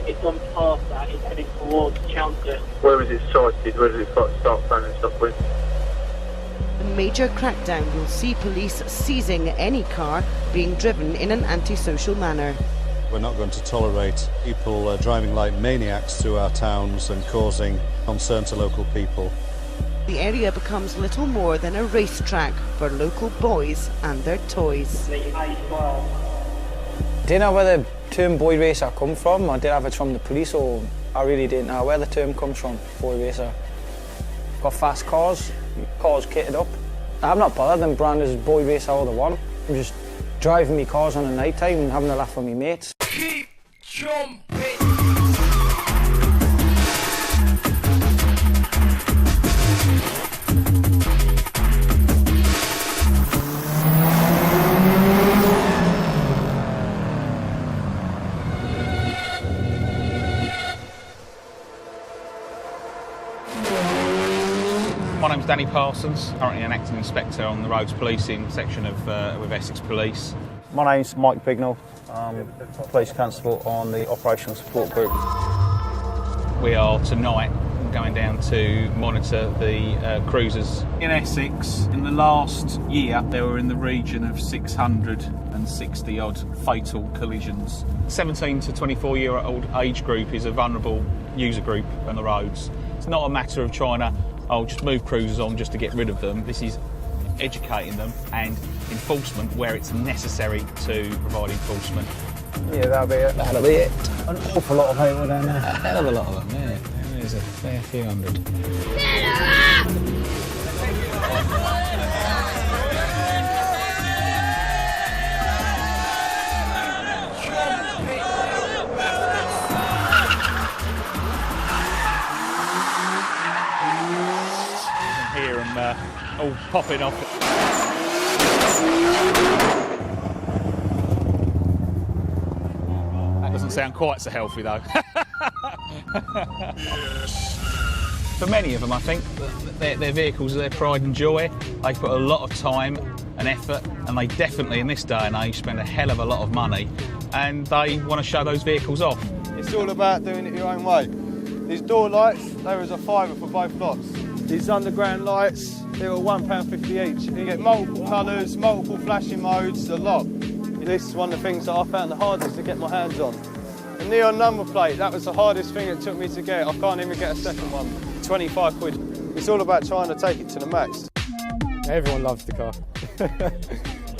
It's on past that, it's heading towards Chelmsford. Where is it sighted? Where does it start fanning stuff with? A major crackdown will see police seizing any car being driven in an antisocial manner. We're not going to tolerate people driving like maniacs through our towns and causing concern to local people. The area becomes little more than a racetrack for local boys and their toys. Didn't know where the term boy racer come from. I did have it from the police, or I really didn't know where the term comes from, boy racer. Got fast cars kitted up. I'm not bothered them branded as boy racer all they want. I'm just driving me cars on a night time and having a laugh with me mates. Keep jumping. My name's Danny Parsons, currently an acting inspector on the roads policing section of with Essex Police. My name's Mike Bignell, police constable on the operational support group. We are tonight going down to monitor the cruisers. In Essex, in the last year, there were in the region of 660 odd fatal collisions. 17 to 24-year-old age group is a vulnerable user group on the roads. It's not a matter of trying to just move cruisers on just to get rid of them. This is educating them and enforcement where it's necessary to provide enforcement. Yeah, that'll be it. That'll be it. An awful lot of people down there. A hell of a lot of them, yeah. There's a fair few hundred. Hear them all popping off. That doesn't sound quite so healthy though. For many of them, I think, their vehicles are their pride and joy. They put a lot of time and effort, and they definitely, in this day and age, spend a hell of a lot of money, and they want to show those vehicles off. It's all about doing it your own way. These door lights, they was a £5 for both lots. These underground lights, they were £1.50 each. You get multiple colours, multiple flashing modes, a lot. This is one of the things that I found the hardest to get my hands on. The neon number plate, that was the hardest thing it took me to get. I can't even get a second one. 25 quid. It's all about trying to take it to the max. Everyone loves the car.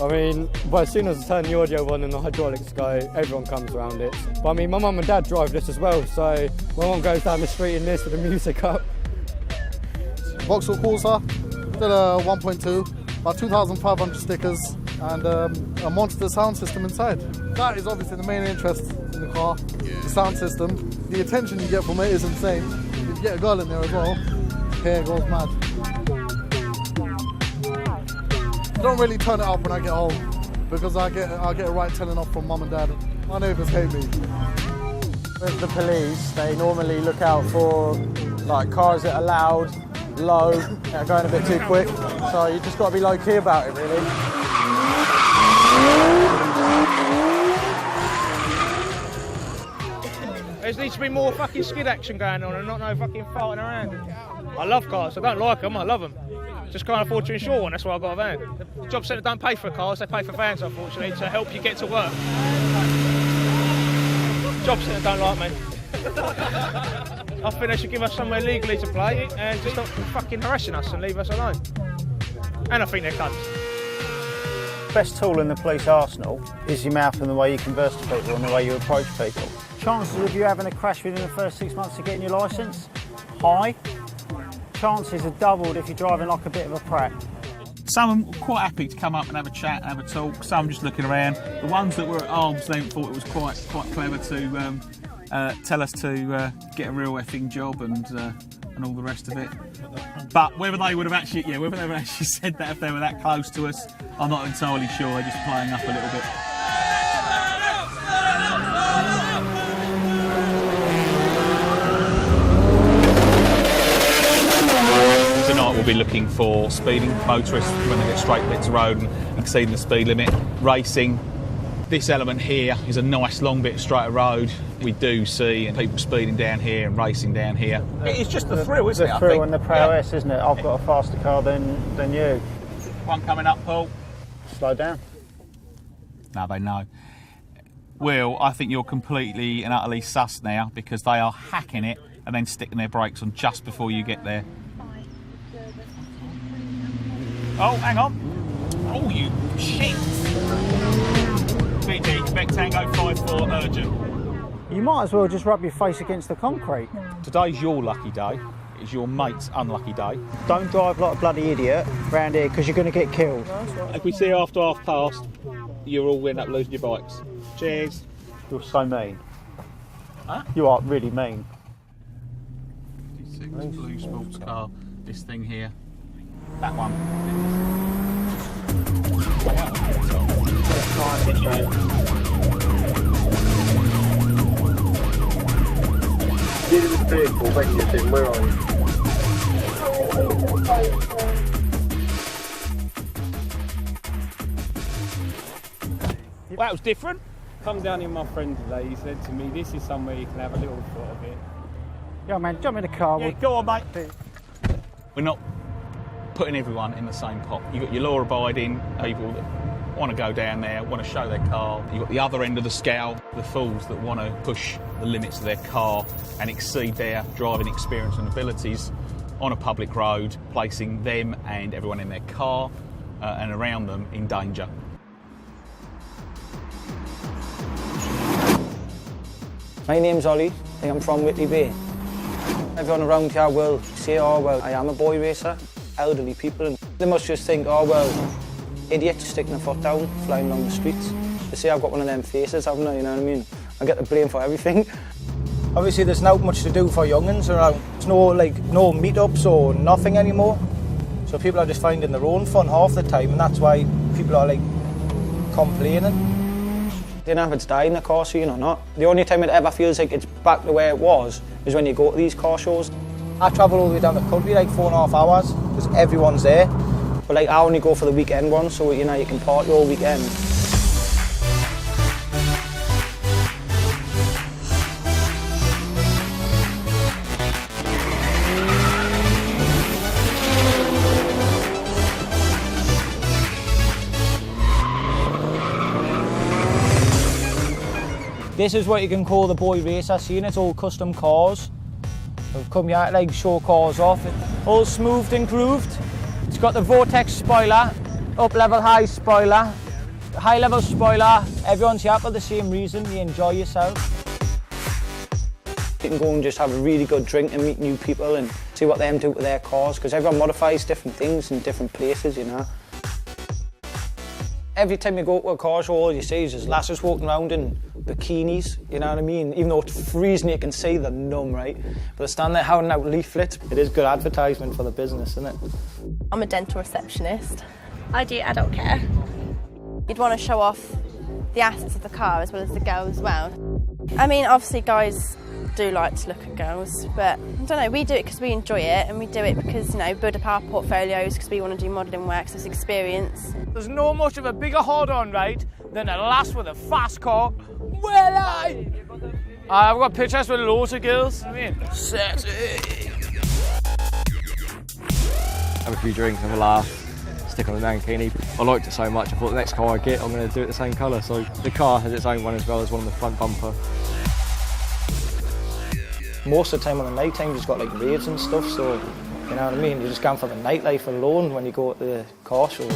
I mean, but as soon as I turn the audio on and the hydraulics go, everyone comes around it. But I mean, my mum and dad drive this as well, so my mum goes down the street in this with the music up. Vauxhall Corsa, still a 1.2, about 2,500 stickers, and a monster sound system inside. That is obviously the main interest in the car, the sound system. The attention you get from it is insane. If you get a girl in there as well, hair goes mad. I don't really turn it up when I get home, because I get a right telling off from mum and dad. My neighbours hate me. With the police, they normally look out for like cars that are loud, low, that are going a bit too quick. So you just got to be low key about it, really. There needs to be more fucking skid action going on and not no fucking farting around. I love cars, I don't like them, I love them. Just can't afford to insure one, that's why I've got a van. The job centre don't pay for cars, they pay for vans, unfortunately, to help you get to work. Job centre don't like me. I think they should give us somewhere legally to play and just stop fucking harassing us and leave us alone. And I think they're cunts. Best tool in the police arsenal is your mouth and the way you converse to people and the way you approach people. Chances of you having a crash within the first 6 months of getting your licence? High. Chances are doubled if you're driving like a bit of a prat. Some were quite happy to come up and have a chat and have a talk. Some just looking around. The ones that were at arm's length thought it was quite clever to tell us to get a real effing job and all the rest of it. But whether they would have actually said that if they were that close to us, I'm not entirely sure. They're just playing up a little bit. be looking for speeding motorists when they get straight bits of road and exceeding the speed limit. Racing. This element here is a nice long bit of straighter road. We do see people speeding down here and racing down here. It's just the thrill, isn't it? The thrill and the prowess, isn't it? I've got a faster car than you. One coming up, Paul. Slow down. No, they know. Will, I think you're completely and utterly sus now because they are hacking it and then sticking their brakes on just before you get there. Oh, hang on. Oh, you shit. BD, Quebec Tango 5-4, urgent. You might as well just rub your face against the concrete. Today's your lucky day. It's your mate's unlucky day. Don't drive like a bloody idiot round here because you're going to get killed. If we see you after half past, you'll all end up losing your bikes. Cheers. You're so mean. Huh? You are really mean. Blue sports car. This thing here. That one. Dealing with vehicle, witnessing, where are you? Well, that was different. Come down here, my friend today. He said to me, this is somewhere you can have a little foot of it. Yeah, man, jump in the car. Yeah, go on, mate. We're not putting everyone in the same pot. You've got your law-abiding people that want to go down there, want to show their car. You've got the other end of the scale, the fools that want to push the limits of their car and exceed their driving experience and abilities on a public road, placing them and everyone in their car and around them in danger. My name's Ollie, and I'm from Whitley Bay. Everyone around here will say, oh well, I am a boy racer. Elderly people, and they must just think, oh well, idiot sticking a foot down, flying along the streets. They say I've got one of them faces, haven't I, you know what I mean? I get the blame for everything. Obviously there's not much to do for young'uns around. There's no meetups or nothing anymore. So people are just finding their own fun half the time, and that's why people are complaining. They don't know if it's dying the car scene or not. The only time it ever feels like it's back the way it was is when you go to these car shows. I travel all the way down the country 4.5 hours because everyone's there. But I only go for the weekend ones, so you can party all weekend. This is what you can call the boy racer scene. It's all custom cars. We've come here to show cars off. All smoothed and grooved. It's got the Vortex spoiler, up-level high spoiler, high-level spoiler. Everyone's here for the same reason, you enjoy yourself. You can go and just have a really good drink and meet new people and see what they do with their cars, because everyone modifies different things in different places, you know. Every time you go to a car show, all you see is just lasses walking around in bikinis, you know what I mean? Even though it's freezing, you can see they're numb, right? But they're standing there handing out leaflets. It is good advertisement for the business, isn't it? I'm a dental receptionist. I do adult care. You'd want to show off the assets of the car as well as the girl as well. I mean, obviously guys do like to look at girls, but I don't know, we do it because we enjoy it, and we do it because, build up our portfolios because we want to do modelling work, so it's experience. There's no much of a bigger hold-on, right, than a lass with a fast car. Well, I've got pictures with loads of girls. Sexy. Have a few drinks, have a laugh, stick on the mankini. I liked it so much, I thought the next car I get, I'm going to do it the same colour. So the car has its own one as well as one on the front bumper. Most of the time on the night time, you've got raves and stuff, so you know what I mean? You're just going for the nightlife alone when you go to the car shows.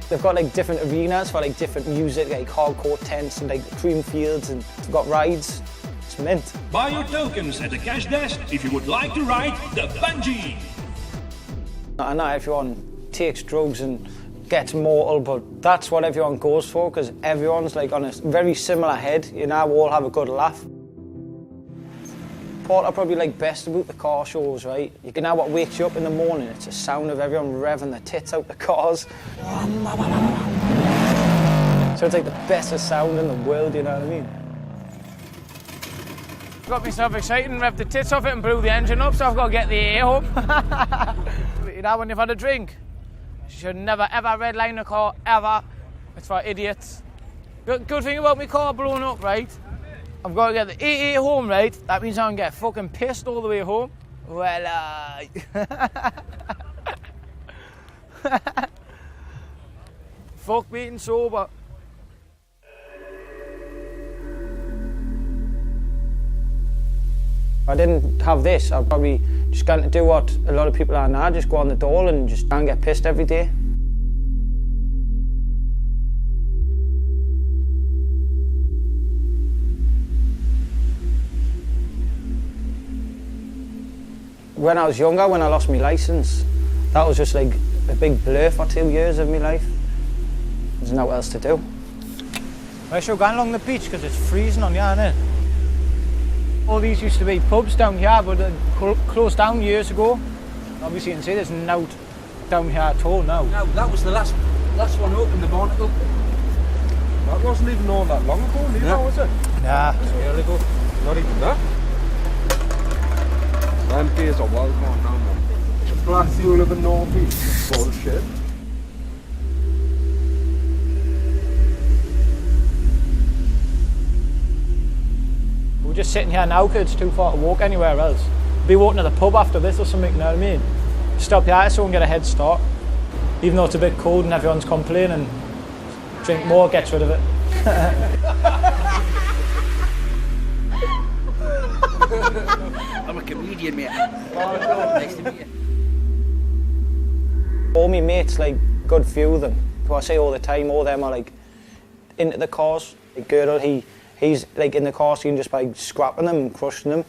They've got different arenas for different music, hardcore tents and cream fields, and they've got rides. It's mint. Buy your tokens at the cash desk if you would like to ride the bungee. I know everyone takes drugs and gets mortal, but that's what everyone goes for, because everyone's on a very similar head, we all have a good laugh. Part I probably like best about the car shows, right? You know what wakes you up in the morning? It's the sound of everyone revving their tits out the cars. So it's the best sound in the world, you know what I mean? Got myself excited and revved the tits off it and blew the engine up, so I've got to get the air home. You know, when you've had a drink, you should never ever redline a car, ever. It's for idiots. Good thing about my car blowing up, right? I've got to get the AA home, right? That means I can get fucking pissed all the way home. Well, fuck being sober. If I didn't have this, I'd probably just going to do what a lot of people are now, just go on the dole and just try and get pissed every day. When I was younger, when I lost my licence, that was just like a big blur for 2 years of my life. There's nothing else to do. I should go along the beach because it's freezing on here, isn't it? All these used to be pubs down here, but they closed down years ago. Obviously you can see there's no down here at all now. No, that was the last one open, the Barnacle. That wasn't even all that long ago, neither, was it? Nah. It was a year ago. Not even that. Them days are well gone now, man. The glass fuel of the North East. Bullshit. We're just sitting here now because it's too far to walk anywhere else. Be walking to the pub after this or something, you know what I mean? Stop here so we can get a head start. Even though it's a bit cold and everyone's complaining, drink more gets rid of it. I'm a comedian, mate. Nice to meet you. All my mates, like, good few of them, who I say all the time, all of them are like into the cars. Like Girdle, he's like in the car scene just by scrapping them and crushing them.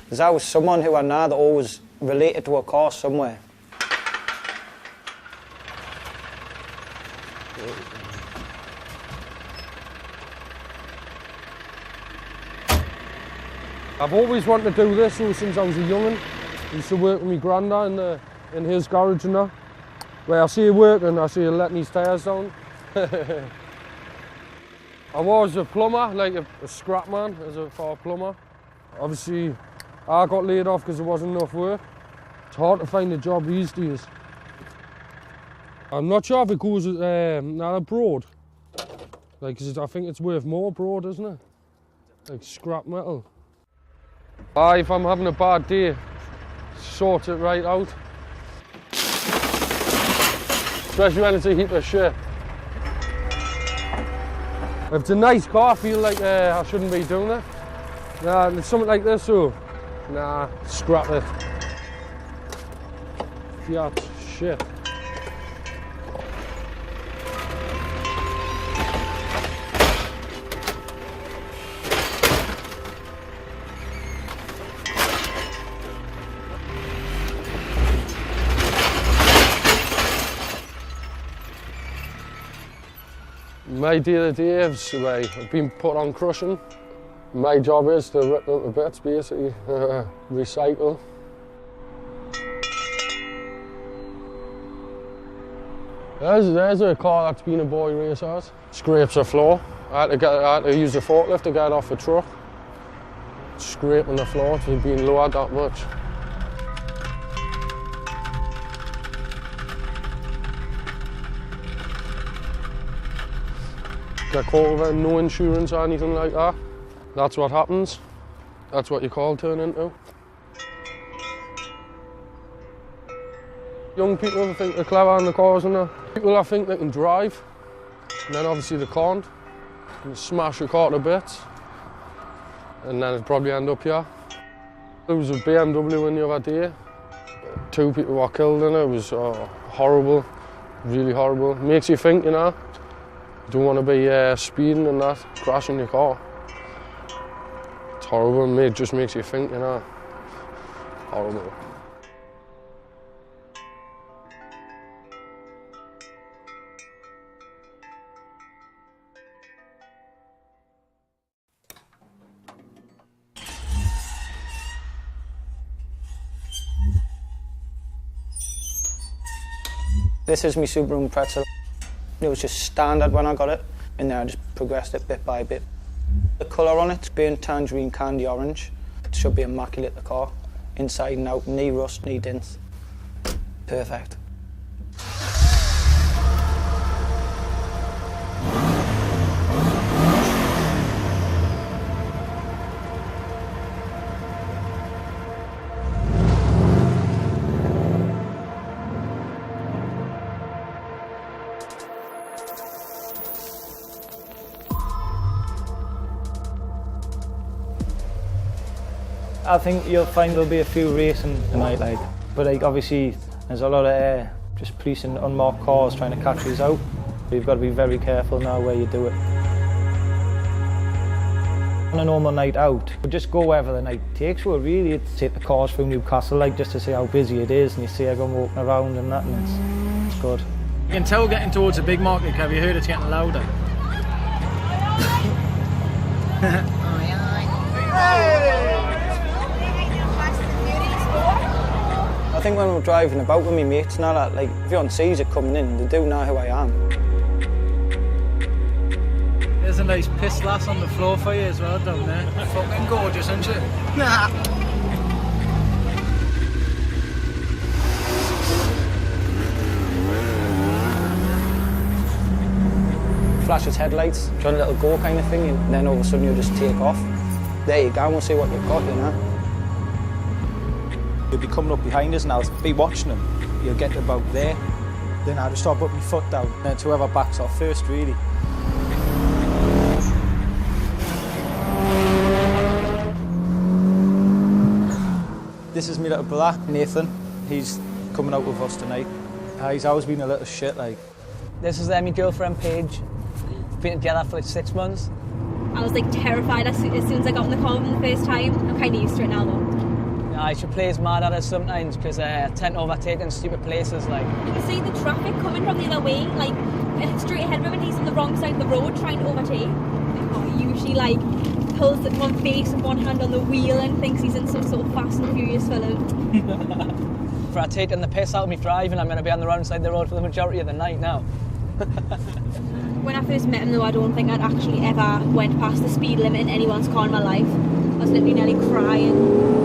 There's always someone who I know that always related to a car somewhere. I've always wanted to do this since I was a young'un. I used to work with my granddad in his garage and that. Where I see him working, I see him letting his tyres down. I was a plumber, like a scrap man for a plumber. Obviously, I got laid off because there wasn't enough work. It's hard to find a job these days. I'm not sure if it goes abroad. Like, 'cause I think it's worth more abroad, isn't it? Like scrap metal. If I'm having a bad day, sort it right out. Especially when it's a heap of shit. If it's a nice car, I feel like I shouldn't be doing it. Nah, it's something like this, so nah, scrap it. Fiat, shit. My day-to-day is I've been put on crushing. My job is to rip them to bits, basically, recycle. There's a car that's been a boy racer's. Scrapes the floor. I had to use a forklift to get it off the truck. Scraping the floor to being lowered that much. Get caught with no insurance or anything like that. That's what happens. That's what your call turn into. Young people think they're clever on the cars and that. People I think they can drive, and then obviously they can't. You smash a car to bits, and then it'd probably end up here. There was a BMW in the other day. 2 people were killed in it. It was horrible, really horrible. Makes you think, you know. You don't want to be speeding and that, crashing your car. It's horrible, it just makes you think, you know. Horrible. This is my Subaru Pretzel. It was just standard when I got it, and then I just progressed it bit by bit. The colour on it's burnt tangerine candy orange. should be immaculate, the car. Inside and out, knee rust, knee dents. Perfect. I think you'll find there'll be a few racing tonight, like, but like obviously there's a lot of just police and unmarked cars trying to catch us out. But you've got to be very careful now where you do it. On a normal night out, we'll just go wherever the night takes. We'll really take the cars through Newcastle, like, just to see how busy it is, and you see everyone walking around and that, and it's good. You can tell getting towards a big market. Have you heard it's getting louder? I think when we're driving about with my mates and all that, like, if anyone sees it coming in, they do know who I am. There's a nice piss lass on the floor for you as well down there. Fucking gorgeous, isn't she? Nah. Flashes headlights, trying a little go kind of thing, and then all of a sudden you just take off. There you go, and we'll see what you've got, you know. You'll be coming up behind us and I'll be watching them. You'll get about there, then I'll just start putting my foot down, and then whoever backs off first, really. This is my little brother, Nathan. He's coming out with us tonight. He's always been a little shit, like. This is my girlfriend, Paige. Been together for like 6 months. I was like terrified as soon as I got in the car for the first time. I'm kind of used to it now though. Yeah, she plays mad at us sometimes because I tend to overtake in stupid places, like. You can see the traffic coming from the other way, like straight ahead of him, and he's on the wrong side of the road trying to overtake. He usually like pulls it one face and one hand on the wheel and thinks he's in some sort of Fast and Furious film. For taking the piss out of me driving, I'm going to be on the wrong side of the road for the majority of the night now. When I first met him though, I don't think I'd actually ever went past the speed limit in anyone's car in my life. I was literally nearly crying.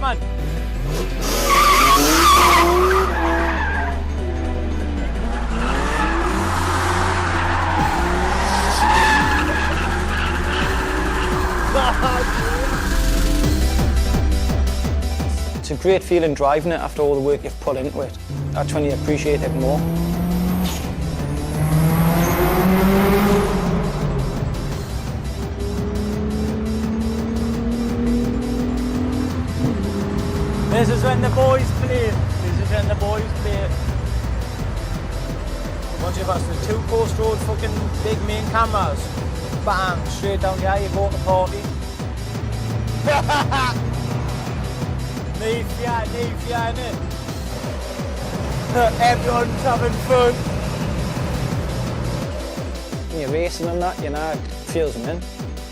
Man. It's a great feeling driving it after all the work you've put into it. That's when you appreciate it more. This is when the boys play. This is when the boys play. Once you've got the 2 Coast Road fucking big main cameras, bam, straight down here, you go to the party. Knee innit? Everyone's having fun. When you're racing and that, you know, it feels them in.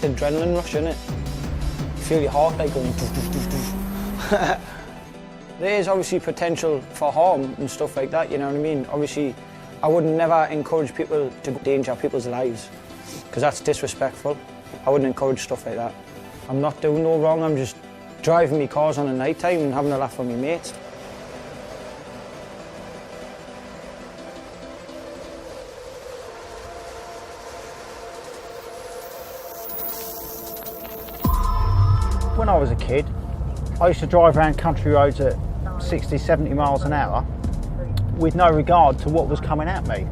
The adrenaline rush, innit? You feel your heart like going doof, doof, doof, doof. There is obviously potential for harm and stuff like that, you know what I mean? Obviously, I would never encourage people to endanger people's lives, because that's disrespectful. I wouldn't encourage stuff like that. I'm not doing no wrong, I'm just driving me cars on a night time and having a laugh with my mates. When I was a kid, I used to drive around country roads at 60, 70 miles an hour with no regard to what was coming at me.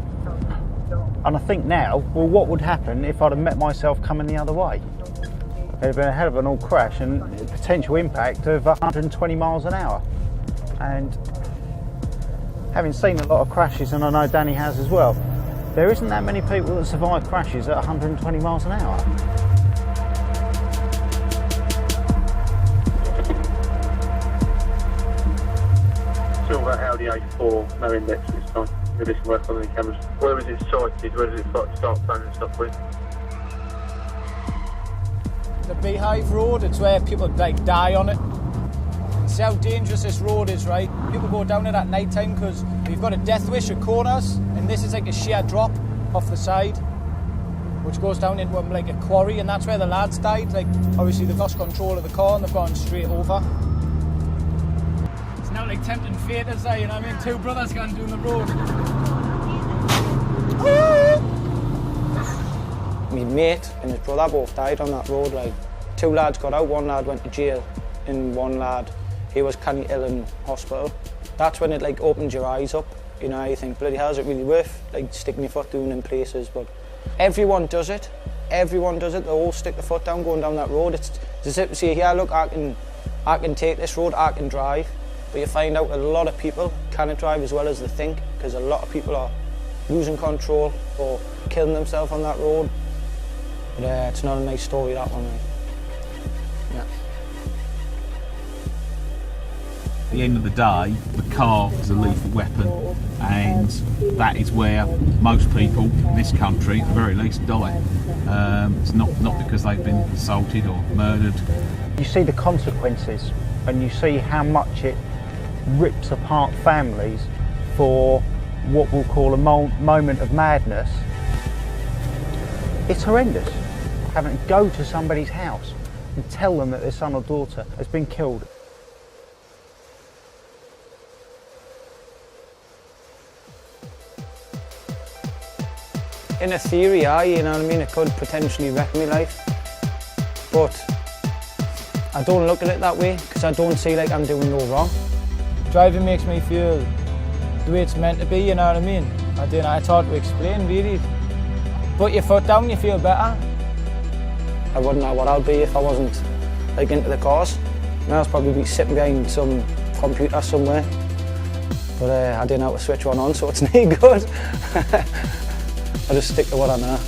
And I think now, well, what would happen if I'd have met myself coming the other way? There'd have been a hell of an old crash and potential impact of 120 miles an hour. And having seen a lot of crashes, and I know Danny has as well, there isn't that many people that survive crashes at 120 miles an hour. Silver A4, no index this time. We'll do some work on the cameras. Where was it sighted? Where does it start planning stuff with? The Beehive Road, it's where people like die on it. See how dangerous this road is, right? People go down it at night time because we've got a death wish at corners, and this is like a sheer drop off the side, which goes down into like a quarry, and that's where the lads died. Like, obviously they've lost control of the car and they've gone straight over. It's now like tempting fate, as I, you know what I mean? Two brothers going down the road. My mate and his brother both died on that road. Like, two lads got out, one lad went to jail, and one lad, he was kind of ill in hospital. That's when it like opens your eyes up. You know, you think, bloody hell, is it really worth like sticking your foot down in places? But everyone does it. Everyone does it. They all stick their foot down going down that road. It's as if to say, yeah, look, I can take this road, I can drive. But you find out a lot of people cannot drive as well as they think, because a lot of people are losing control or killing themselves on that road. But it's not a nice story, that one. Yeah. At the end of the day, the car is a lethal weapon, and that is where most people in this country, at the very least, die. It's not because they've been assaulted or murdered. You see the consequences, and you see how much it rips apart families for what we'll call a moment of madness. It's horrendous, having to go to somebody's house and tell them that their son or daughter has been killed. In a theory, you know what I mean, it could potentially wreck my life. But I don't look at it that way, because I don't see like I'm doing no wrong. Driving makes me feel the way it's meant to be, you know what I mean? I don't know, it's hard to explain, really. Put your foot down, you feel better. I wouldn't know what I'd be if I wasn't like into the cars. Now I'd probably be sitting behind some computer somewhere. But I didn't know how to switch one on, so it's no good. I just stick to what I know.